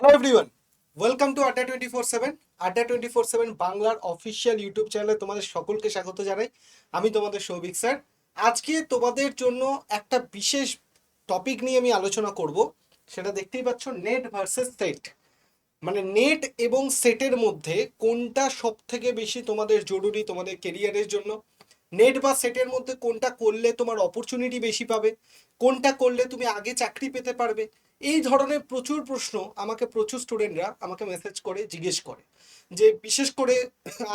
Hello everyone, welcome to আড্ডা 24/7। আড্ডা 24/7 বাংলার অফিসিয়াল ইউটিউব চ্যানেলে তোমাদের সকলকে স্বাগত জানাই। আমি তোমাদের সৌভিক স্যার। আজকে তোমাদের জন্য একটা বিশেষ টপিক নিয়ে আমি আলোচনা করব। সেটা দেখতেই পাচ্ছ, নেট ভার্সেস সেট। মানে নেট এবং সেটের মধ্যে কোনটা সব থেকে বেশি তোমাদের জরুরি তোমাদের কেরিয়ারের জন্য। নেট বা সেটের মধ্যে কোনটা করলে তোমার অপরচুনিটি বেশি পাবে, কোনটা করলে তুমি আগে চাকরি পেতে পারবে। এই ধরনের প্রচুর প্রশ্ন আমাকে প্রচুর স্টুডেন্টরা আমাকে মেসেজ করে জিজ্ঞেস করে। যে বিশেষ করে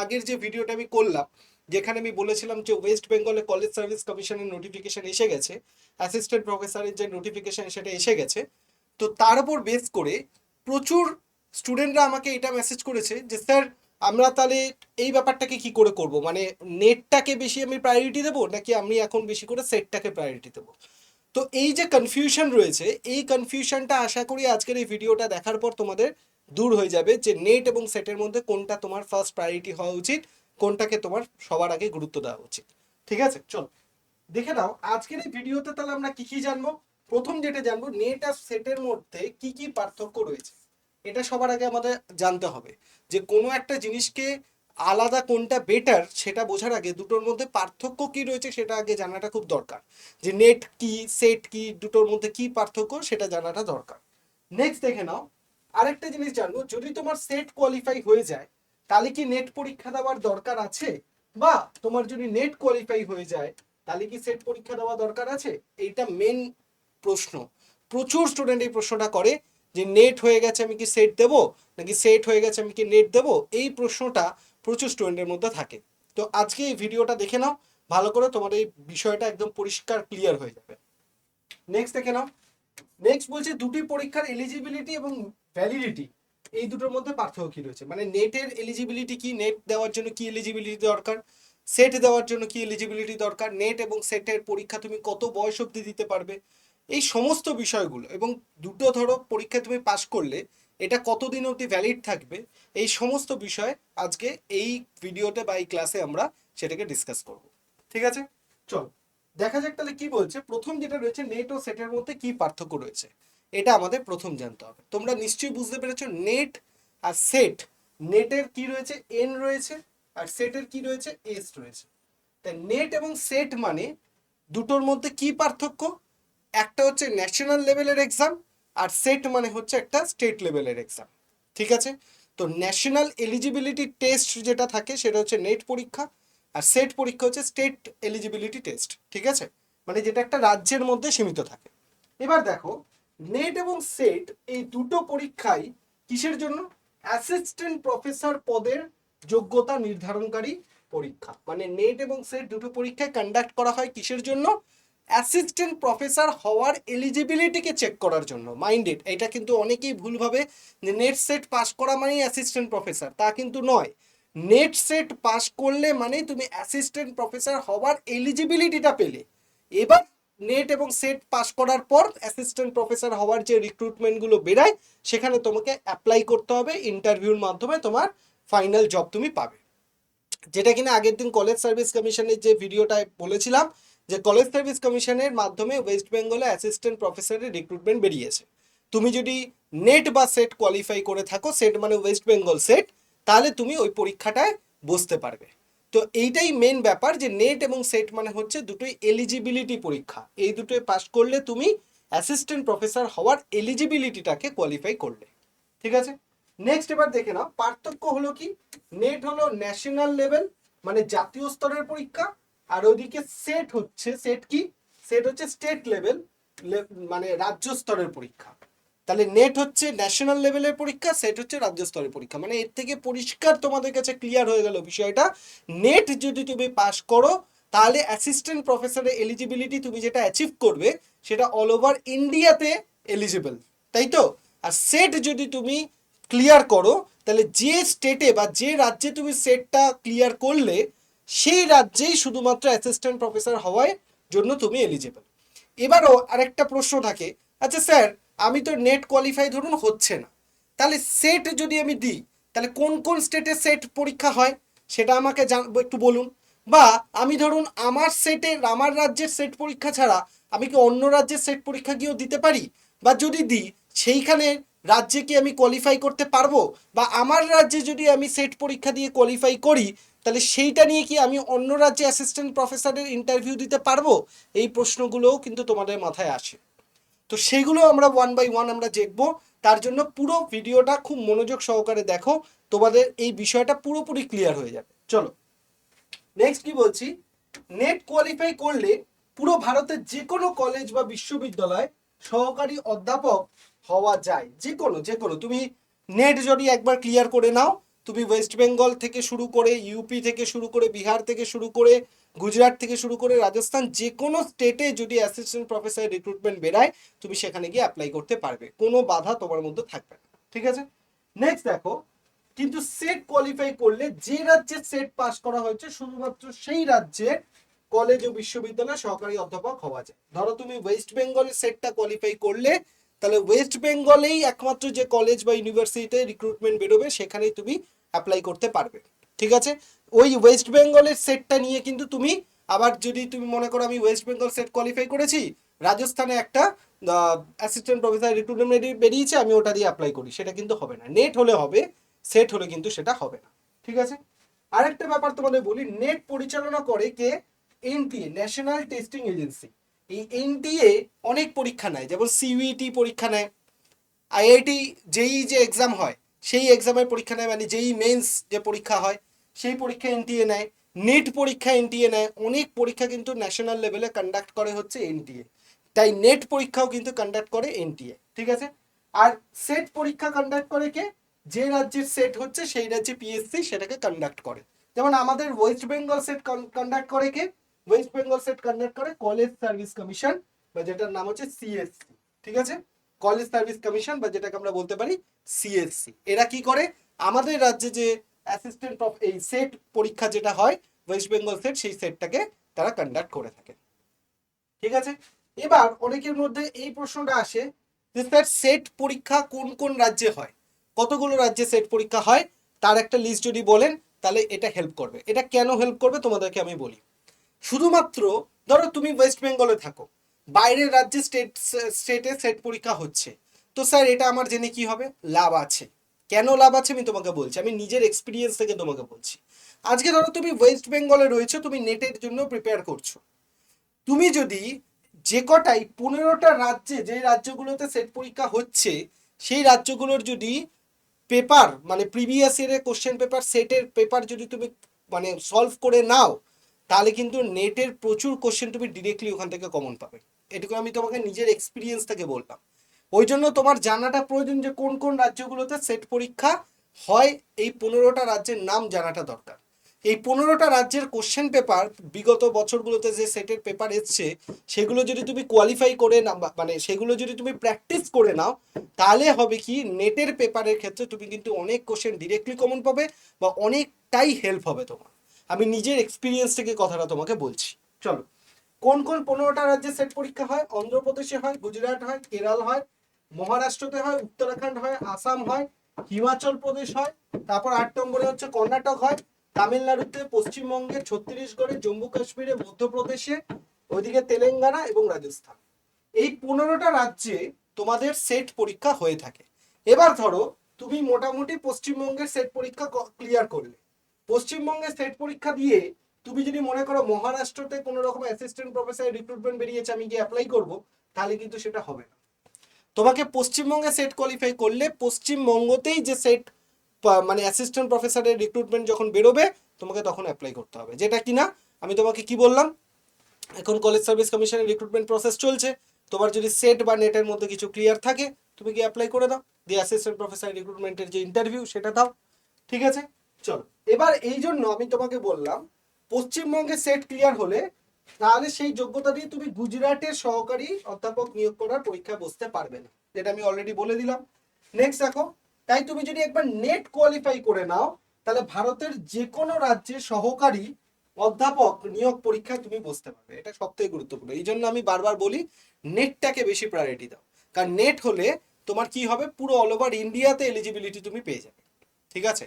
আগের যে ভিডিওটা আমি করলাম, যেখানে আমি বলেছিলাম যে ওয়েস্ট বেঙ্গলে কলেজ সার্ভিস কমিশনের নোটিফিকেশন এসে গেছে, অ্যাসিস্ট্যান্ট প্রফেসরের যে নোটিফিকেশন সেটা এসে গেছে। তো তার উপর বেস করে প্রচুর স্টুডেন্টরা আমাকে এটা মেসেজ করেছে যে স্যার, আমরা তাহলে এই ব্যাপারটাকে কি করে করব, মানে নেটটাকে বেশি আমি প্রায়োরিটি দেবো নাকি আমি এখন বেশি করে সেটটাকে প্রায়োরিটি দেবো। তো এই যে কনফিউশন রয়েছে, এই কনফিউশনটা আশা করি আজকের এই ভিডিওটা দেখার পর তোমাদের দূর হয়ে যাবে, যে নেট এবং সেটের মধ্যে কোনটা তোমার ফার্স্ট প্রায়োরিটি হওয়া উচিত, কোনটাকে তোমার সবার আগে গুরুত্ব দেওয়া উচিত। ঠিক আছে, চলো দেখে নাও আজকের এই ভিডিওতে তাহলে আমরা কি কি জানবো। প্রথম যেটা জানবো, নেট আর সেটের মধ্যে কি কি পার্থক্য রয়েছে। এটা সবার আগে আমাদের জানতে হবে, যে কোনো একটা জিনিসকে আলাদা কোনটা বেটার সেটা বোঝার আগে দুটোর মধ্যে পার্থক্য কি রয়েছে সেটা আগে জানাটা খুব দরকার। যে নেট কি সেট কি দুটোর মধ্যে কি পার্থক্য সেটা জানাটা দরকার। নেক্সট দেখে নাও, আরেকটা জিনিস জানবো, যদি তোমার সেট কোয়ালিফাই হয়ে যায় তাহলে কি নেট পরীক্ষা দেওয়ার দরকার আছে, বা তোমার যদি নেট কোয়ালিফাই হয়ে যায় তাহলে কি সেট পরীক্ষা দেওয়া দরকার আছে। এইটা মেন প্রশ্ন। প্রচুর স্টুডেন্ট এই প্রশ্নটা করে, যে নেট হয়ে গেছে আমি কি সেট দেবো, নাকি সেট হয়ে গেছে আমি কি নেট দেবো। এই প্রশ্নটা প্রচুর স্টুডেন্টের মধ্যে থাকে। তো আজকে এই ভিডিওটা দেখে নাও ভালো করে, তোমার এই বিষয়টা একদম পরিষ্কার ক্লিয়ার হয়ে যাবে। নেক্সট দেখে নাও, নেক্সট বলছে দুটি পরীক্ষার এলিজিবিলিটি এবং ভ্যালিডিটি, এই দুটোর মধ্যে পার্থক্য কি রয়েছে। মানে নেটের এলিজিবিলিটি কি, নেট দেওয়ার জন্য কি এলিজিবিলিটি দরকার, সেট দেওয়ার জন্য কি এলিজিবিলিটি দরকার, নেট এবং সেটের পরীক্ষা তুমি কত বয়স অবধি দিতে পারবে, এই সমস্ত বিষয়গুলো। এবং দুটো ধরো পরীক্ষা তুমি পাস করলে এটা কতদিন অবধি ভ্যালিড থাকবে, এই সমস্ত বিষয় আজকে এই ভিডিওতে বা এই ক্লাসে আমরা সেটাকে ডিসকাস করব। ঠিক আছে, চল দেখা যাক তাহলে কি বলছে। প্রথম যেটা রয়েছে, নেট ও সেটের মধ্যে কি পার্থক্য রয়েছে, এটা আমাদের প্রথম জানতে হবে। তোমরা নিশ্চয়ই বুঝতে পেরেছো, নেট আর সেট, নেটের কি রয়েছে এন রয়েছে, আর সেটের কি রয়েছে এস রয়েছে। তাই নেট এবং সেট মানে দুটোর মধ্যে কি পার্থক্য, একটা হচ্ছে ন্যাশনাল লেভেলের এক্সাম, আর সেট মানে হচ্ছে একটা স্টেট লেভেলের এক্সাম। ঠিক আছে, তো ন্যাশনাল এলিজিবিলিটি টেস্ট যেটা থাকে সেটা হচ্ছে নেট পরীক্ষা, আর সেট পরীক্ষা হচ্ছে স্টেট এলিজিবিলিটি টেস্ট। ঠিক আছে, মানে যেটা একটা রাজ্যের মধ্যে সীমিত থাকে। এবার দেখো, নেট এবং সেট এই দুটো পরীক্ষাই কিসের জন্য, অ্যাসিস্ট্যান্ট প্রফেসর পদের যোগ্যতা নির্ধারণকারী পরীক্ষা। মানে নেট এবং সেট দুটো পরীক্ষায় কন্ডাক্ট করা হয় কিসের জন্য, অ্যাসিস্ট্যান্ট প্রফেসর হওয়ার এলিজিবিলিটিকে চেক করার জন্য। মাইন্ডেড, এটা কিন্তু অনেকেই ভুলভাবে যে নেট সেট পাস করা মানেই অ্যাসিস্ট্যান্ট প্রফেসর, তা কিন্তু নয়। নেট সেট পাস করলে মানে তুমি অ্যাসিস্ট্যান্ট প্রফেসর হওয়ার এলিজিবিলিটিটা পেলে। এবার নেট এবং সেট পাস করার পর অ্যাসিস্ট্যান্ট প্রফেসর হওয়ার যে রিক্রুটমেন্টগুলো বেরায়, সেখানে তোমাকে অ্যাপ্লাই করতে হবে, ইন্টারভিউর মাধ্যমে তোমার ফাইনাল জব তুমি পাবে। যেটা কিনা আগের দিন কলেজ সার্ভিস কমিশনের যে ভিডিওটায় বলেছিলাম, যে কলেজ সার্ভিস কমিশনের মাধ্যমে ওয়েস্ট বেঙ্গলে অ্যাসিস্ট্যান্ট প্রফেসরের রিক্রুটমেন্ট বেরিয়েছে। তুমি যদি নেট বা সেট কোয়ালিফাই করে থাকো, সেট মানে ওয়েস্ট বেঙ্গল সেট, তাহলে তুমি ওই পরীক্ষাটায় বসতে পারবে। তো এইটাই মেন ব্যাপার, যে নেট এবং সেট মানে হচ্ছে দুটোই এলিজিবিলিটি পরীক্ষা। এই দুটোই পাস করলে তুমি অ্যাসিস্ট্যান্ট প্রফেসর হওয়ার এলিজিবিলিটিটাকে কোয়ালিফাই করলে। ঠিক আছে, নেক্সট এবার দেখে নাও পার্থক্য হলো কি। নেট হলো ন্যাশনাল লেভেল, মানে জাতীয় স্তরের পরীক্ষা, আর ওইদিকে সেট হচ্ছে, সেট কি, সেট হচ্ছে স্টেট লেভেল, মানে রাজ্য স্তরের পরীক্ষা। তাহলে নেট হচ্ছে ন্যাশনাল লেভেলের পরীক্ষা, সেট হচ্ছে রাজ্য স্তরের পরীক্ষা। মানে এর থেকে পরিষ্কার তোমাদের কাছে ক্লিয়ার হয়ে গেল বিষয়টা। নেট যদি তুমি পাস করো তাহলে অ্যাসিস্ট্যান্ট প্রফেসরের এলিজিবিলিটি তুমি যেটা অ্যাচিভ করবে সেটা অল ওভার ইন্ডিয়াতে এলিজিবল, তাই তো। আর সেট যদি তুমি ক্লিয়ার করো তাহলে যে স্টেটে বা যে রাজ্যে তুমি সেটটা ক্লিয়ার করলে সেই রাজ্যেই শুধুমাত্র অ্যাসিস্ট্যান্ট প্রফেসর হওয়ার জন্য তুমি এলিজিবল। এবারও আরেকটা প্রশ্ন থাকে, আচ্ছা স্যার, আমি তো নেট কোয়ালিফাই ধরুন হচ্ছে না, তাহলে সেট যদি আমি দিই তাহলে কোন কোন স্টেটে সেট পরীক্ষা হয় সেটা আমাকে একটু বলুন। বা আমি ধরুন আমার সেটের, আমার রাজ্যের সেট পরীক্ষা ছাড়া আমি কি অন্য রাজ্যের সেট পরীক্ষা গিয়েও দিতে পারি, বা যদি দিই সেইখানে রাজ্যে কি আমি কোয়ালিফাই করতে পারবো, বা আমার রাজ্যে যদি আমি সেট পরীক্ষা দিয়ে কোয়ালিফাই করি তাহলে সেইটা নিয়ে কি আমি অন্য রাজ্যে অ্যাসিস্ট্যান্ট প্রফেসরের ইন্টারভিউ দিতে পারবো? এই প্রশ্নগুলোও কিন্তু তোমাদের মাথায় আসে। তো সেগুলো আমরা ওয়ান বাই ওয়ান আমরা দেখবো। তার জন্য পুরো ভিডিওটা খুব মনোযোগ সহকারে দেখো, তোমাদের এই বিষয়টা পুরোপুরি ক্লিয়ার হয়ে যাবে। চলো নেক্সট কি বলছি, নেট কোয়ালিফাই করলে পুরো ভারতের যে কোনো কলেজ বা বিশ্ববিদ্যালয় সহকারী অধ্যাপক হওয়া যায়। যে কোনো তুমি নেট যদি একবার ক্লিয়ার করে নাও, তুমি ওয়েস্ট বেঙ্গল থেকে শুরু করে, ইউপি থেকে শুরু করে, বিহার থেকে শুরু করে, গুজরাট থেকে শুরু করে, রাজস্থান, যে কোনো স্টেটে যদি অ্যাসিস্ট্যান্ট প্রফেসর রিক্রুটমেন্ট বেরায় তুমি সেখানে গিয়ে অ্যাপ্লাই করতে পারবে, কোনো বাধা তোমার মধ্যে থাকবে না। ঠিক আছে, নেক্সট দেখো, কিন্তু সেট কোয়ালিফাই করলে যে রাজ্যের সেট পাস করা হয়েছে শুধুমাত্র সেই রাজ্যের কলেজ ও বিশ্ববিদ্যালয়ে সহকারী অধ্যাপক হওয়া যায়। ধরো তুমি ওয়েস্ট বেঙ্গলের সেটটা কোয়ালিফাই করলে, তাহলে ওয়েস্ট বেঙ্গলেই একমাত্র যে কলেজ বা ইউনিভার্সিটিতে রিক্রুটমেন্ট বেরোবে সেখানেই তুমি অ্যাপ্লাই করতে পারবে। ঠিক আছে, ওই ওয়েস্ট বেঙ্গলের সেটটা নিয়ে কিন্তু তুমি আবার যদি তুমি মনে করো আমি ওয়েস্ট বেঙ্গল সেট কোয়ালিফাই করেছি, রাজস্থানে একটা অ্যাসিস্ট্যান্ট প্রফেসর রিক্রুটমেন্ট বেরিয়েছে, আমি ওটা দিয়ে অ্যাপ্লাই করি, সেটা কিন্তু হবে না। নেট হলে হবে, সেট হলে কিন্তু সেটা হবে না। ঠিক আছে, আরেকটা ব্যাপার তোমাদের বলি, নেট পরিচালনা করে কে? NTA, national testing agency. এই এনটিএ অনেক পরীক্ষা নেয়, যেমন সিইউইটি পরীক্ষা নেয়, আইআইটি জেই যে এক্সাম হয় সেই এক্সামের পরীক্ষা নেয়, মানে জেই মেন্স যে পরীক্ষা হয় সেই পরীক্ষা এনটিএ নেয়, নেট পরীক্ষা এনটিএ নেয়, অনেক পরীক্ষা কিন্তু ন্যাশনাল লেভেলে কন্ডাক্ট করে হচ্ছে এনটিএ। তাই নেট পরীক্ষাও কিন্তু কন্ডাক্ট করে এনটিএ। ঠিক আছে, আর সেট পরীক্ষা কন্ডাক্ট করে কে? যে রাজ্যের সেট হচ্ছে সেই রাজ্যে পিএসসি সেটাকে কন্ডাক্ট করে। যেমন আমাদের ওয়েস্ট বেঙ্গল সেট কন্ডাক্ট করে কে? ওয়েস্ট বেঙ্গল সেট কন্ডাক্ট করে কলেজ সার্ভিস কমিশন, বা যেটার নাম হচ্ছে সিএসসি। ঠিক আছে, কলেজ সার্ভিস কমিশন, বা যেটাকে আমরা বলতে পারি সিএসসি। এরা কি করে? আমাদের রাজ্যে যে অ্যাসিস্ট্যান্ট এই সেট পরীক্ষা যেটা হয় ওয়েস্ট বেঙ্গল সেট, সেই সেটটাকে তারা কন্ডাক্ট করে থাকে। ঠিক আছে, এবার অনেকের মধ্যে এই প্রশ্নটা আসে যে স্যার সেট পরীক্ষা কোন কোন রাজ্যে হয়, কতগুলো রাজ্যে সেট পরীক্ষা হয়, তার একটা লিস্ট যদি বলেন তাহলে এটা হেল্প করবে। এটা কেন হেল্প করবে তোমাদেরকে আমি বলি। শুধুমাত্র ধরো তুমি ওয়েস্ট বেঙ্গলে থাকো, বাইরের রাজ্যে স্টেটে সেট পরীক্ষা হচ্ছে, তো স্যার এটা আমার জেনে কি হবে? লাভ আছে। কেন লাভ আছে আমি তোমাকে বলছি, আমি নিজের এক্সপিরিয়েন্স থেকে তোমাকে বলছি। আজকে ধরো তুমি ওয়েস্ট বেঙ্গলে রয়েছো, তুমি নেটের জন্য প্রিপেয়ার করছো, তুমি যদি যে কটাই 15টা রাজ্যে, যে রাজ্যগুলোতে সেট পরীক্ষা হচ্ছে সেই রাজ্যগুলোর যদি পেপার, মানে প্রিভিয়াস ইয়ারের কোশ্চেন পেপার, সেটের পেপার যদি তুমি মানে সলভ করে নাও, তাহলে কিন্তু নেটের প্রচুর কোশ্চেন তুমি ডিরেক্টলি ওখান থেকে কমন পাবে। এটুকু আমি তোমাকে নিজের এক্সপিরিয়েন্স থেকে বললাম। ওই জন্য তোমার জানাটা প্রয়োজন যে কোন কোন রাজ্যগুলোতে সেট পরীক্ষা হয়, এই 15টা রাজ্যের নাম জানাটা দরকার। এই 15টা রাজ্যের কোশ্চেন পেপার বিগত বছরগুলোতে যে সেটের পেপার এসছে সেগুলো যদি তুমি কোয়ালিফাই করে না, মানে সেগুলো যদি তুমি প্র্যাকটিস করে নাও, তাহলে হবে কি নেটের পেপারের ক্ষেত্রে তুমি কিন্তু অনেক কোশ্চেন ডিরেক্টলি কমন পাবে, বা অনেকটাই হেল্প হবে তোমার। আমি নিজের এক্সপিরিয়েন্স থেকে কথাটা তোমাকে বলছি। চলো, কোন কোন 15টা রাজ্যে সেট পরীক্ষা হয়? অন্ধ্রপ্রদেশে হয়, গুজরাট হয়, কেরল হয়, মহারাষ্ট্রতে হয়, উত্তরাখণ্ড হয়, আসাম হয়, হিমাচল প্রদেশ হয়, তারপর 8 নম্বরে হচ্ছে কর্ণাটক হয়, তামিলনাড়ুতে, পশ্চিমবঙ্গে, ছত্তিশগড়ে, জম্মু কাশ্মীরে, মধ্যপ্রদেশে, ওইদিকে তেলেঙ্গানা এবং রাজস্থান। এই 15টা রাজ্যে তোমাদের সেট পরীক্ষা হয়ে থাকে। এবার ধরো তুমি মোটামুটি পশ্চিমবঙ্গের সেট পরীক্ষা ক্লিয়ার করলে, পশ্চিমবঙ্গের সেট পরীক্ষা দিয়ে তুমি যদি মনে করো মহারাষ্ট্রতে কোনো রকম অ্যাসিস্ট্যান্ট প্রফেসর রিক্রুটমেন্ট বেরিয়েছে আমি গিয়ে অ্যাপ্লাই করব, তাহলে কিন্তু সেটা হবে না। তোমাকে পশ্চিমবঙ্গে সেট কোয়ালিফাই করলে পশ্চিমবঙ্গতেই যে সেট মানে অ্যাসিস্ট্যান্ট প্রফেসরের রিক্রুটমেন্ট যখন বেরোবে তোমাকে তখন অ্যাপ্লাই করতে হবে। যেটা কিনা আমি তোমাকে কি বললাম, এখন কলেজ সার্ভিস কমিশনের রিক্রুটমেন্ট প্রসেস চলছে, তোমার যদি সেট বা নেটের মধ্যে কিছু ক্লিয়ার থাকে তুমি কি অ্যাপ্লাই করে দাও, দিয়ে অ্যাসিস্ট্যান্ট প্রফেসর রিক্রুটমেন্টের যে ইন্টারভিউ সেটা দাও। ঠিক আছে, চলো এবার এই জন্য আমি তোমাকে বললাম পশ্চিমবঙ্গে সেট ক্লিয়ার হলে তাহলে সেই যোগ্যতা দিয়ে তুমি গুজরাটের সহকারী অধ্যাপক নিয়োগ করার পরীক্ষায় বসতে পারবে না, যেটা আমি অলরেডি বলে দিলাম। নেক্সট দেখো, তাই তুমি যদি একবার নেট কোয়ালিফাই করে নাও তাহলে ভারতের যে কোনো রাজ্যে সহকারী অধ্যাপক নিয়োগ পরীক্ষায় তুমি বসতে পারবে। এটা সবথেকে গুরুত্বপূর্ণ, এই জন্য আমি বারবার বলি নেটটাকে বেশি প্রায়োরিটি দাও। কারণ নেট হলে তোমার কি হবে, পুরো অল ওভার ইন্ডিয়াতে এলিজিবিলিটি তুমি পেয়ে যাবে। ঠিক আছে,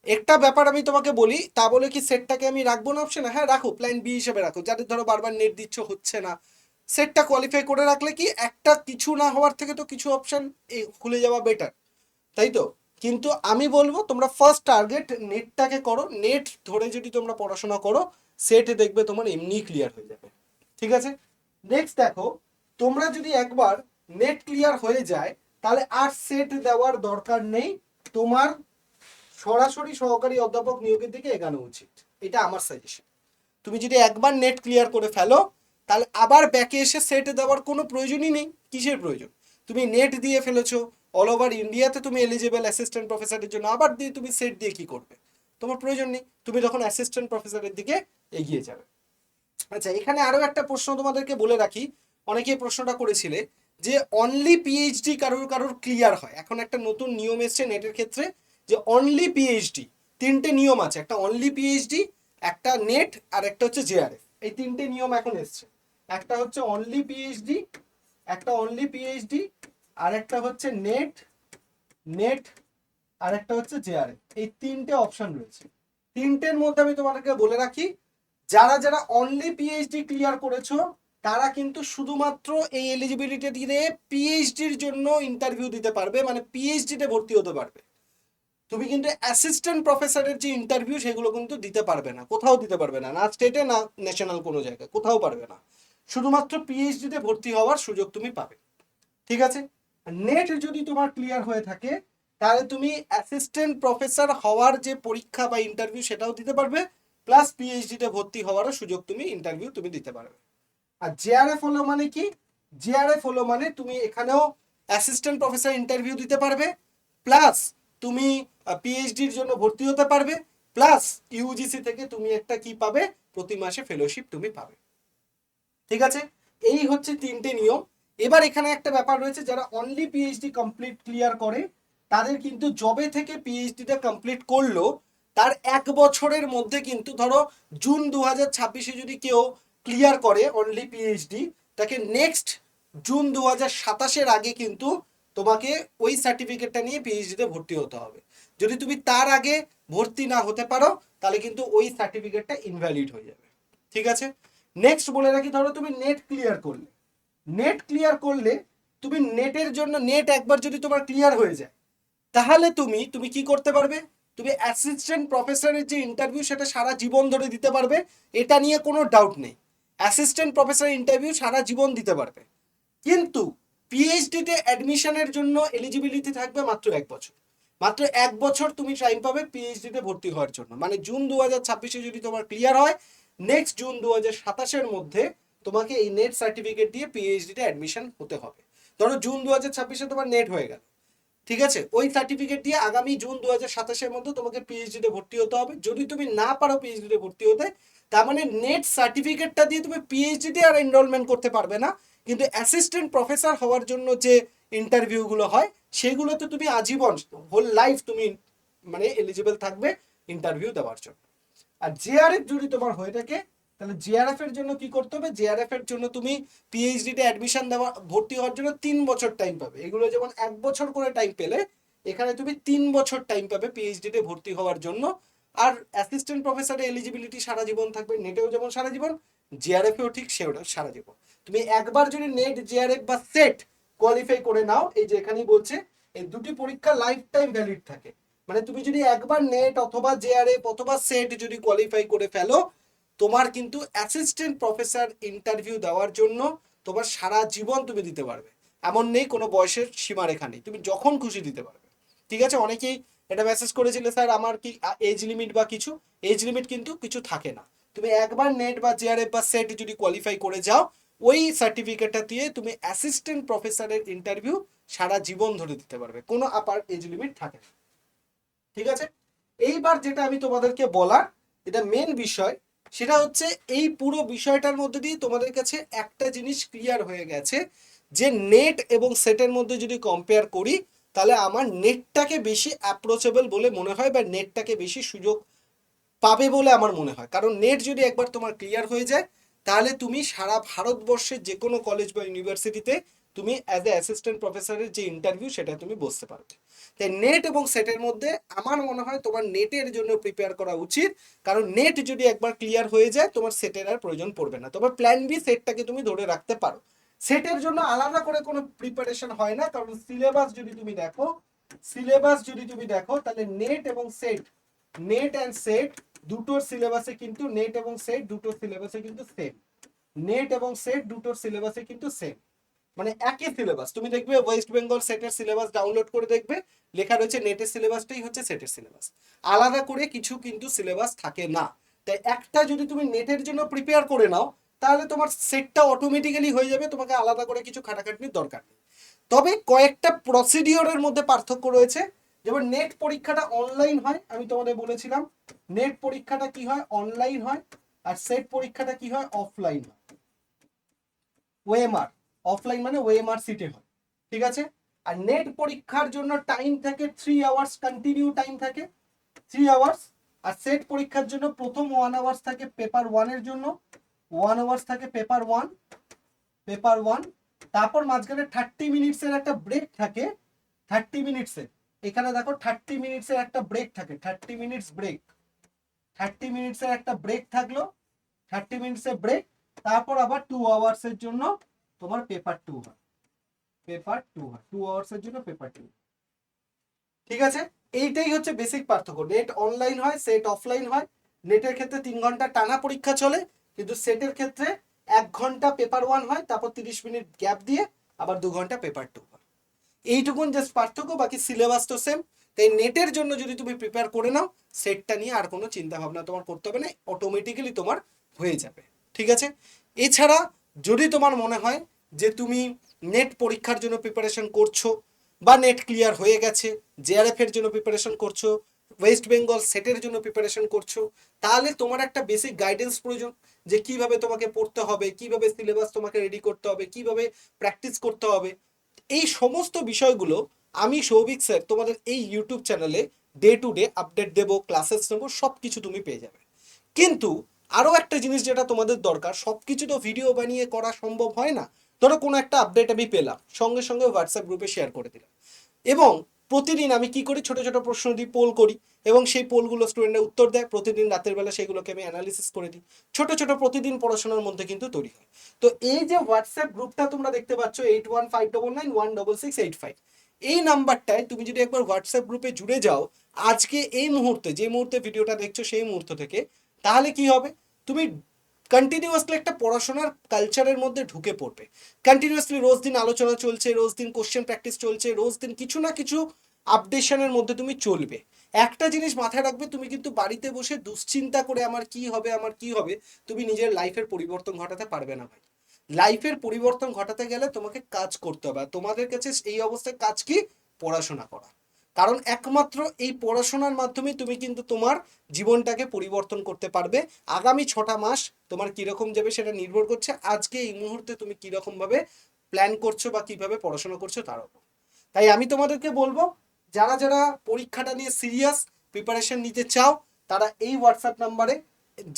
একটা ব্যাপার আমি তোমাকে বলি, তা বলে কি সেটটাকে আমি রাখবো না অপশনে? হ্যাঁ রাখো, প্ল্যান বি হিসেবে রাখো, যাদের ধরো বারবার নেট দিচ্ছ হচ্ছে না, সেটটা কোয়ালিফাই করে রাখলে কি একটা কিছু না হওয়ার থেকে তো কিছু অপশন খুলে যাওয়া বেটার। তাই তো? কিন্তু আমি বলবো তোমরা ফার্স্ট টার্গেট নেটটাকে করো। নেট ধরে যদি তোমরা পড়াশোনা করো, সেট দেখবে তোমার এমনি ক্লিয়ার হয়ে যাবে। ঠিক আছে? নেক্সট দেখো, তোমরা যদি একবার নেট ক্লিয়ার হয়ে যায়, তাহলে আর সেট দেওয়ার দরকার নেই। তোমার সরাসরি সহকারী অধ্যাপক নিয়োগের দিকে এগানো উচিত। এটা আমার সাজেশন। তুমি যদি একবার নেট ক্লিয়ার করে ফেলো, তাহলে আবার ব্যাকে এসে সেট দেওয়ার কোনো প্রয়োজনই নেই। কিসের প্রয়োজন? তুমি নেট দিয়ে ফেলেছো, অল ওভার ইন্ডিয়াতে তুমি এলিজিবল অ্যাসিস্ট্যান্ট প্রফেসরের জন্য, আবার দিয়ে তুমি সেট দিয়ে কি করবে? তোমার প্রয়োজন নেই। তুমি তখন অ্যাসিস্ট্যান্ট প্রফেসরের দিকে এগিয়ে যাবে। আচ্ছা, এখানে আরো একটা প্রশ্ন তোমাদেরকে বলে রাখি। অনেকেই প্রশ্নটা করেছিলে যে অনলি পিএইচডি কারোর কারোর ক্লিয়ার হয়। এখন একটা নতুন নিয়ম এসছে নেটের ক্ষেত্রে, যে অনলি পিএইচডি, তিনটে নিয়ম আছে। একটা অনলি পিএইচডি, একটা নেট, আর একটা হচ্ছে জেআরএফ। এই তিনটে নিয়ম এখন এসছে। একটা হচ্ছে অনলি পিএইচডি, একটা অনলি পিএইচডি, আর একটা হচ্ছে নেট, নেট, আর একটা হচ্ছে জেআরএফ। এই তিনটে অপশন রয়েছে। তিনটের মধ্যে আমি তোমাদেরকে বলে রাখি, যারা যারা অনলি পিএইচডি ক্লিয়ার করেছো, তারা কিন্তু শুধুমাত্র এই এলিজিবিলিটি দিয়ে পিএইচডির জন্য ইন্টারভিউ দিতে পারবে, মানে পিএইচডিতে ভর্তি হতে পারবে। তুমি কিন্তু অ্যাসিস্ট্যান্ট প্রফেসরের যে ইন্টারভিউ, সেগুলো কিন্তু দিতে পারবে না, কোথাও দিতে পারবে না, না স্টেটে না ন্যাশনাল কোনো জায়গায়, কোথাও পারবে না। শুধুমাত্র পিএইচডিতে ভর্তি হওয়ার সুযোগ তুমি পাবে। ঠিক আছে? নেট যদি তোমার ক্লিয়ার হয়ে থাকে, তাহলে তুমি অ্যাসিস্ট্যান্ট প্রফেসর হওয়ার যে পরীক্ষা বা ইন্টারভিউ, সেটাও দিতে পারবে, প্লাস পিএইচডিতে ভর্তি হওয়ারও সুযোগ তুমি ইন্টারভিউ তুমি দিতে পারবে। আর জেআরএফ হলো মানে কি? জেআরএফ হলো মানে তুমি এখানেও অ্যাসিস্ট্যান্ট প্রফেসর ইন্টারভিউ দিতে পারবে, প্লাস তুমি পিএইচডির জন্য ভর্তি হতে পারবে, প্লাস ইউজিসি থেকে তুমি একটা কি পাবে, প্রতি মাসে ফেলোশিপ তুমি পাবে। ঠিক আছে? এই হচ্ছে তিনটে নিয়ম। এবার এখানে একটা ব্যাপার রয়েছে, যারা অনলি পিএইচডি কমপ্লিট ক্লিয়ার করে, তাদের কিন্তু জবে থেকে পিএইচডিটা কমপ্লিট করলো, তার 1 বছরের মধ্যে কিন্তু, ধরো জুন 2026-এ যদি কেউ ক্লিয়ার করে অনলি পিএইচডি, তাকে নেক্সট জুন 2027-এর আগে কিন্তু তোমাকে ওই সার্টিফিকেটটা নিয়ে পিএইচডিতে ভর্তি হতে হবে। যদি তুমি তার আগে ভর্তি না হতে পারো, তাহলে কিন্তু ওই সার্টিফিকেটটা ইনভ্যালিড হয়ে যাবে। ঠিক আছে? নেক্সট বলে রাখি, ধরো তুমি নেট ক্লিয়ার করলে, নেট ক্লিয়ার করলে তুমি নেটের জন্য, নেট একবার যদি তোমার ক্লিয়ার হয়ে যায়, তাহলে তুমি তুমি কি করতে পারবে? তুমি অ্যাসিস্ট্যান্ট প্রফেসরের যে ইন্টারভিউ, সেটা সারা জীবন ধরে দিতে পারবে। এটা নিয়ে কোনো ডাউট নেই। অ্যাসিস্ট্যান্ট প্রফেসরের ইন্টারভিউ সারা জীবন দিতে পারবে। কিন্তু পিএইচডিতে অ্যাডমিশনের জন্য এলিজিবিলিটি থাকবে মাত্র 1 বছর। মাত্র 1 বছর তুমি টাইম পাবে পিএইচডিতে ভর্তি হওয়ার জন্য। মানে জুন 2026-এ যদি তোমার ক্লিয়ার হয়, নেক্সট জুন 2027-এর মধ্যে তোমাকে এই নেট সার্টিফিকেট দিয়ে পিএইচডিতে অ্যাডমিশন হতে হবে। ধরো জুন 2026-এ তোমার নেট হয়ে গেল, ঠিক আছে? ওই সার্টিফিকেট দিয়ে আগামী জুন 2027-এর মধ্যে তোমাকে পিএইচডিতে ভর্তি হতে হবে। যদি তুমি না পারো পিএইচডিতে ভর্তি হতে, তার মানে নেট সার্টিফিকেটটা দিয়ে তুমি পিএইচডিতে আর এনরোলমেন্ট করতে পারবে না, কিন্তু অ্যাসিস্ট্যান্ট প্রফেসর হওয়ার জন্য যে ইন্টারভিউগুলো হয়, সেগুলোতে তুমি আজীবন, হোল লাইফ তুমি মানে এলিজিবল থাকবে ইন্টারভিউ দেওয়ার জন্য। আর জেআরএফ যদি তোমার হয়ে থাকে, তাহলে জেআরএফ এর জন্য কি করতে হবে? জেআরএফ এর জন্য তুমি পিএইচডিতে অ্যাডমিশন দেওয়া, ভর্তি হওয়ার জন্য 3 বছর টাইম পাবে। এগুলো যেমন 1 বছর করে টাইম পেলে, এখানে তুমি 3 বছর টাইম পাবে পিএইচডিতে ভর্তি হওয়ার জন্য। আর অ্যাসিস্ট্যান্ট প্রফেসরের এলিজিবিলিটি সারা জীবন থাকবে, নেটেও যেমন সারা জীবন, জেআরএফেও ঠিক সেটাও সারা জীবন। তুমি একবার যদি নেট, জেআরএফ বা সেট কোয়ালিফাই করে নাও, এই যে এখানেই বলছে, এই দুটি পরীক্ষা লাইফ টাইম ভ্যালিড থাকে। মানে তুমি যদি একবার নেট অথবা জেআরএফ অথবা সেট যদি কোয়ালিফাই করে ফেলো, তোমার কিন্তু অ্যাসিস্ট্যান্ট প্রফেসর ইন্টারভিউ দেওয়ার জন্য তোমার সারা জীবন তুমি দিতে পারবে। এমন নেই কোনো বয়সের সীমারেখা নেই, তুমি যখন খুশি দিতে পারবে। ঠিক আছে? অনেকেই এটা মেসেজ করেছিল, স্যার আমার কি এজ লিমিট বা কিছু, এজ লিমিট কিন্তু কিছু থাকে না। তুমি একবার নেট বা জেআরএফ বা সেট যদি কোয়ালিফাই করে যাও, ওই সার্টিফিকেটটা দিয়ে তুমি অ্যাসিস্ট্যান্ট প্রফেসরের ইন্টারভিউ সারা জীবন ধরে দিতে পারবে, কোনো আপার এজ লিমিট থাকে না। ঠিক আছে? এইবার যেটা আমি তোমাদেরকে বলার, এটা মেন বিষয়, সেটা হচ্ছে এই পুরো বিষয়টার মধ্যে দিয়ে তোমাদের কাছে একটা জিনিস ক্লিয়ার হয়ে গেছে, যে নেট এবং সেটের মধ্যে যদি কম্পেয়ার করি, তাহলে আমার নেটটাকে বেশি অ্যাপ্রোচেবল বলে মনে হয়, বা নেটটাকে বেশি সুযোগ পাবে বলে আমার মনে হয়। কারণ নেট যদি একবার তোমার ক্লিয়ার হয়ে যায়, তাহলে তুমি সারা ভারতবর্ষের যে কোনো কলেজ বা ইউনিভার্সিটিতে তুমি অ্যাজ এ অ্যাসিস্ট্যান্ট প্রফেসরের যে ইন্টারভিউ, সেটা তুমি বসতে পারবে। তাই নেট এবং সেটের মধ্যে আমার মনে হয় তোমার নেটের জন্য প্রিপেয়ার করা উচিত। কারণ নেট যদি একবার ক্লিয়ার হয়ে যায়, তোমার সেটের আর প্রয়োজন পড়বে না। তোমার প্ল্যান বি সেটটাকে তুমি ধরে রাখতে পারো। সেটের জন্য আলাদা করে কোনো প্রিপারেশন হয় না, কারণ সিলেবাস যদি তুমি দেখো, সিলেবাস যদি তুমি দেখো তাহলে নেট এবং সেট, নেট অ্যান্ড সেট দুটোর সিলেবাসে কিন্তু, নেট এবং সেট দুটোর সিলেবাসে কিন্তু সেম, নেট এবং সেট দুটোর সিলেবাসে কিন্তু সেম, মানে একই সিলেবাস। তুমি দেখবে ওয়েস্ট বেঙ্গল সেটের সিলেবাস ডাউনলোড করে দেখবে লেখা রয়েছে নেটের সিলেবাসটাই হচ্ছে সেটের সিলেবাস, আলাদা করে কিছু কিন্তু সিলেবাস থাকে না। তাই একটা যদি তুমি নেটের জন্য প্রিপেয়ার করে নাও তাহলে তোমার সেটটা অটোমেটিক্যালি হয়ে যাবে, তোমাকে আলাদা করে কিছু খাটাখাটনির দরকার নেই। তবে কয়েকটা প্রসিডিওরের মধ্যে পার্থক্য রয়েছে, যেমন নেট পরীক্ষাটা অনলাইন হয়, আমি তোমাদের বলেছিলাম নেট পরীক্ষাটা কি হয় অনলাইন হয়, আর সেট পরীক্ষাটা কি হয় অফলাইন হয়, ওএমআর, অফলাইন মানে ওএমআর সিটে হয়, ঠিক আছে। আর নেট পরীক্ষার জন্য টাইম থাকে 3 আওয়ার্স, কন্টিনিউ টাইম থাকে 3 আওয়ার্স। আর সেট পরীক্ষার জন্য প্রথম 1 আওয়ার্স থাকে পেপার 1-এর জন্য, 1 আওয়ার্স থাকে পেপার 1, পেপার 1, তারপর মাঝখানে 30 মিনিটসের একটা ব্রেক থাকে, 30 মিনিটসের, এখানে দেখো 30 মিনিটসের একটা ব্রেক থাকে, 30 মিনিটস ব্রেক, 30 মিনিটসের একটা ব্রেক থাকলো, 30 মিনিটসের ব্রেক, তারপর আবার 2 আওয়ার্সের জন্য তোমার পেপার 2 হয়, পেপার 2 হয়, 2 আওয়ার্সের জন্য পেপার 2, ঠিক আছে। এইটাই হচ্ছে বেসিক পার্থক্য, নেট অনলাইন হয় সেট অফলাইন হয়। নেটের ক্ষেত্রে 3 ঘন্টা টানা পরীক্ষা চলে, কিন্তু সেটের ক্ষেত্রে 1 ঘন্টা পেপার 1 হয়, তারপর 30 মিনিট গ্যাপ দিয়ে আবার 2 ঘন্টা পেপার 2 হয়। এইটুকুন জাস্ট পার্থক্য, বাকি সিলেবাস তো সেম। তাই নেটের জন্য যদি তুমি প্রিপেয়ার করে নাও সেটটা নিয়ে আর কোনো চিন্তা ভাবনা তোমার করতে হবে না, অটোমেটিক্যালি তোমার হয়ে যাবে, ঠিক আছে। এছাড়া যদি তোমার মনে হয় যে তুমি নেট পরীক্ষার জন্য প্রিপারেশন করছো, বা নেট ক্লিয়ার হয়ে গেছে, জেআরএফ এর জন্য প্রিপারেশন করছো, ওয়েস্ট বেঙ্গল সেটের জন্য প্রিপারেশন করছো, তাহলে তোমার একটা বেসিক গাইডেন্স প্রয়োজন, যে কিভাবে তোমাকে পড়তে হবে, কিভাবে সিলেবাস তোমাকে রেডি করতে হবে, কিভাবে প্র্যাকটিস করতে হবে। এই সমস্ত বিষয়গুলো আমি সৌভিক স্যার তোমাদের এই ইউটিউব চ্যানেলে ডে টু ডে আপডেট দেবো, ক্লাসেস নেবো, সব কিছু তুমি পেয়ে যাবে। কিন্তু আরও একটা জিনিস যেটা তোমাদের দরকার, সব কিছু তো ভিডিও বানিয়ে করা সম্ভব হয় না। ধরো কোনো একটা আপডেট আমি পেলাম, সঙ্গে সঙ্গে হোয়াটসঅ্যাপ গ্রুপে শেয়ার করে দিলাম, এবং প্রতিদিন আমি কি করি, ছোট ছোট প্রশ্ন দিই, পোল করি, এবং সেই পোলগুলো স্টুডেন্টরা উত্তর দেয়, প্রতিদিন রাতের বেলা সেগুলোকে আমি অ্যানালিসিস করে দিই, ছোট ছোট প্রতিদিন পড়াশোনার মধ্যে কিন্তু তৈরি হয়। তো এই যে হোয়াটসঅ্যাপ গ্রুপটা তোমরা দেখতে পাচ্ছ 8159916685, এই নাম্বারটায় তুমি যদি একবার হোয়াটসঅ্যাপ গ্রুপে জুড়ে যাও আজকে এই মুহূর্তে, যে মুহূর্তে ভিডিওটা দেখছো সেই মুহূর্ত থেকে, তাহলে কি হবে, তুমি কন্টিনিউয়াসলি একটা পড়াশোনার কালচারের মধ্যে ঢুকে পড়বে। কন্টিনিউয়াসলি রোজ দিন আলোচনা চলছে, রোজ দিন কোশ্চেন প্র্যাকটিস চলছে, রোজ দিন কিছু না কিছু আপডেশনের মধ্যে তুমি চলবে। একটা জিনিস মাথায় রাখবে, তুমি কিন্তু বাড়িতে বসে দুশ্চিন্তা করে আমার কি হবে আমার কি হবে, তুমি নিজের লাইফের পরিবর্তন ঘটাতে পারবে না ভাই। লাইফের পরিবর্তন ঘটাতে গেলে তোমাকে কাজ করতে হবে, আর তোমাদের কাছে এই অবস্থায় কাজ কি, পড়াশোনা করা। কারণ একমাত্র এই পড়াশোনার মাধ্যমে তুমি কিন্তু তোমার জীবনটাকে পরিবর্তন করতে পারবে। আগামী 6টা মাস তোমার কিরকম যাবে সেটা নির্ভর করছে আজকে এই মুহূর্তে তুমি কিরকম ভাবে প্ল্যান করছো বা কিভাবে পড়াশোনা করছো তার উপর। তাই আমি তোমাদেরকে বলবো, যারা যারা পরীক্ষাটা নিয়ে সিরিয়াস প্রিপারেশন নিতে চাও তারা এই হোয়াটসঅ্যাপ নাম্বারে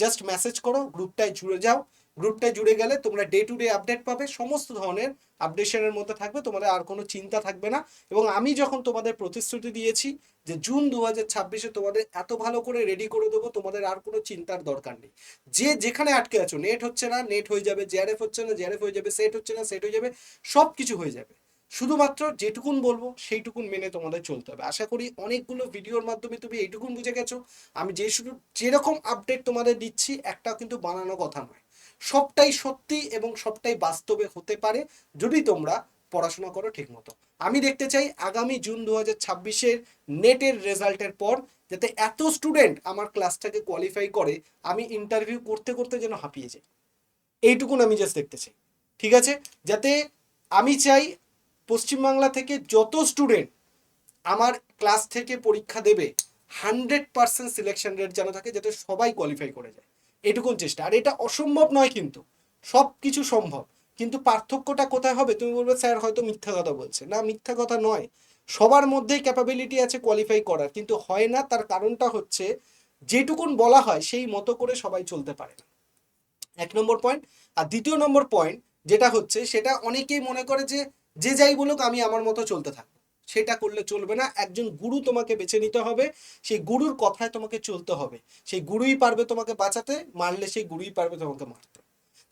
জাস্ট মেসেজ করো, গ্রুপটায় জুড়ে যাও। গ্রুপটায় জুড়ে গেলে তোমরা ডে টু ডে আপডেট পাবে, সমস্ত ধরনের আপডেশনের মধ্যে থাকবে, তোমাদের আর কোনো চিন্তা থাকবে না। এবং আমি যখন তোমাদের প্রতিশ্রুতি দিয়েছি যে জুন 2026-এ তোমাদের এত ভালো করে রেডি করে দেবো, তোমাদের আর কোনো চিন্তার দরকার নেই। যে যেখানে আটকে আছো, নেট হচ্ছে না নেট হয়ে যাবে, জেআরএফ হচ্ছে না জেআরএফ হয়ে যাবে, সেট হচ্ছে না সেট হয়ে যাবে, সব কিছু হয়ে যাবে। শুধুমাত্র যেটুকুন বলবো সেইটুকুন মেনে তোমাদের চলতে হবে। আশা করি অনেকগুলো ভিডিওর মাধ্যমে তুমি এইটুকুন বুঝে গেছো, আমি যেরকম আপডেট তোমাদের দিচ্ছি একটাও কিন্তু বানানো কথা নয়, সবটাই সত্যি এবং সবটাই বাস্তবে হতে পারে যদি তোমরা পড়াশোনা করো ঠিক মতো। আমি দেখতে চাই আগামী জুন 2026-এর নেটের রেজাল্টের পর যাতে এত স্টুডেন্ট আমার ক্লাসটাকে কোয়ালিফাই করে, আমি ইন্টারভিউ করতে করতে যেন হাঁপিয়ে যাই, এইটুকুন আমি জাস্ট দেখতে চাই, ঠিক আছে। যাতে আমি চাই পশ্চিমবাংলা থেকে যত স্টুডেন্ট আমার ক্লাস থেকে পরীক্ষা দেবে 100% সিলেকশন রেট যেন থাকে, যাতে সবাই কোয়ালিফাই করে যায়, এটুকুন চেষ্টা। আর এটা অসম্ভব নয়, কিন্তু সব কিছু সম্ভব। কিন্তু পার্থক্যটা কোথায় হবে, তুমি বলবে স্যার হয়তো মিথ্যা কথা বলছে, না মিথ্যা কথা নয়, সবার মধ্যেই ক্যাপাবিলিটি আছে কোয়ালিফাই করার, কিন্তু হয় না, তার কারণটা হচ্ছে যেটুকুন বলা হয় সেই মতো করে সবাই চলতে পারে না, 1 নম্বর পয়েন্ট। আর 2য় নম্বর পয়েন্ট যেটা হচ্ছে, সেটা অনেকেই মনে করে যে যে যাই বলুক আমি আমার মতো চলতে থাকবো, সেটা করলে চলবে না। একজন গুরু তোমাকে বেছে নিতে হবে, সেই গুরুর কথায় তোমাকে চলতে হবে, সেই গুরুই পারবে তোমাকে বাঁচাতে, মারলে সেই গুরুই পারবে তোমাকে মারতে।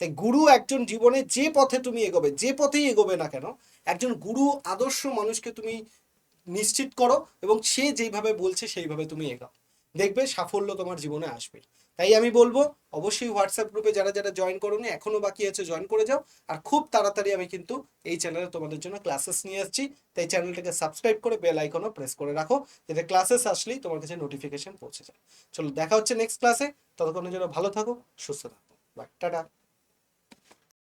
তাই গুরু একজন জীবনে যে পথে তুমি এগোবে, যে পথেই এগোবে না কেন, একজন গুরু আদর্শ মানুষকে তুমি নিশ্চিত করো এবং সে যেইভাবে বলছে সেইভাবে তুমি এগাও, দেখবে সাফল্য তোমার জীবনে আসবে। তাই আমি বলবো অবশ্যই হোয়াটসঅ্যাপ গ্রুপে যারা যারা জয়েন করোনি, এখনো বাকি আছে, জয়েন করে যাও। আর খুব তাড়াতাড়ি আমি কিন্তু এই চ্যানেলে তোমাদের জন্য ক্লাসেস নিয়ে আসছি, তাই চ্যানেলটাকে সাবস্ক্রাইব করে বেল আইকনও প্রেস করে রাখো, যাতে ক্লাসেস আসলেই তোমার কাছে নোটিফিকেশন পৌঁছে যায়। চলো দেখা হচ্ছে নেক্সট ক্লাসে, ততক্ষণের জন্য ভালো থাকো, সুস্থ থাকো, বাই, টাটা।